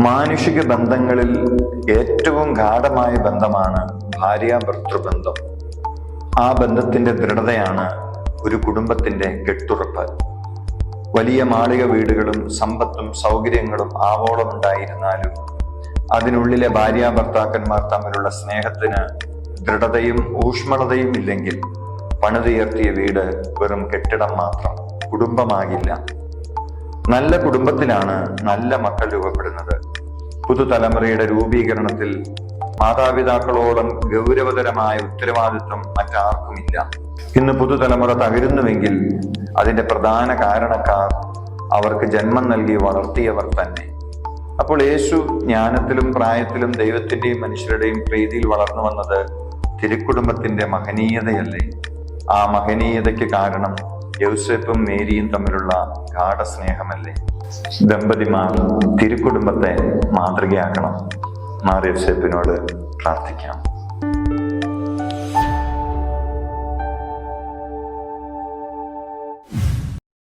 മാനുഷിക ബന്ധങ്ങളിൽ ഏറ്റവും ഗാഢമായ ബന്ധമാണ് ഭാര്യാഭർത്തൃബന്ധം. ആ ബന്ധത്തിന്റെ ദൃഢതയാണ് ഒരു കുടുംബത്തിന്റെ കെട്ടുറപ്പ്. വലിയ മാളിക വീടുകളും സമ്പത്തും സൗകര്യങ്ങളും ആവോളം ഉണ്ടായിരുന്നാലും അതിനുള്ളിലെ ഭാര്യാഭർത്താക്കന്മാർ തമ്മിലുള്ള സ്നേഹത്തിന് ദൃഢതയും ഊഷ്മളതയും ഇല്ലെങ്കിൽ പണിതുയർത്തിയ വീട് വെറും കെട്ടിടം മാത്രം, കുടുംബമാകില്ല. നല്ല കുടുംബത്തിലാണ് നല്ല മക്കൾ രൂപപ്പെടുന്നത്. പുതുതലമുറയുടെ രൂപീകരണത്തിൽ മാതാപിതാക്കളോളം ഗൗരവതരമായ ഉത്തരവാദിത്വം മറ്റാർക്കുമില്ല. ഇന്ന് പുതുതലമുറ തകരുന്നുവെങ്കിൽ അതിന്റെ പ്രധാന കാരണക്കാർ അവർക്ക് ജന്മം നൽകി വളർത്തിയവർ തന്നെ. അപ്പോൾ യേശു ജ്ഞാനത്തിലും പ്രായത്തിലും ദൈവത്തിന്റെയും മനുഷ്യരുടെയും പ്രീതിയിൽ വളർന്നു വന്നത് തിരുക്കുടുംബത്തിന്റെ മഹനീയതയല്ലേ? ആ മഹനീയതയ്ക്ക് കാരണം യൗസേപ്പും മേരിയും തമ്മിലുള്ള ഗാഢസ്നേഹമല്ലേ? ദമ്പതിമാർ തിരുക്കുടുംബത്തെ മാതൃകയാക്കണം. മാർ യൗസേപ്പിനോട് പ്രാർത്ഥിക്കാം.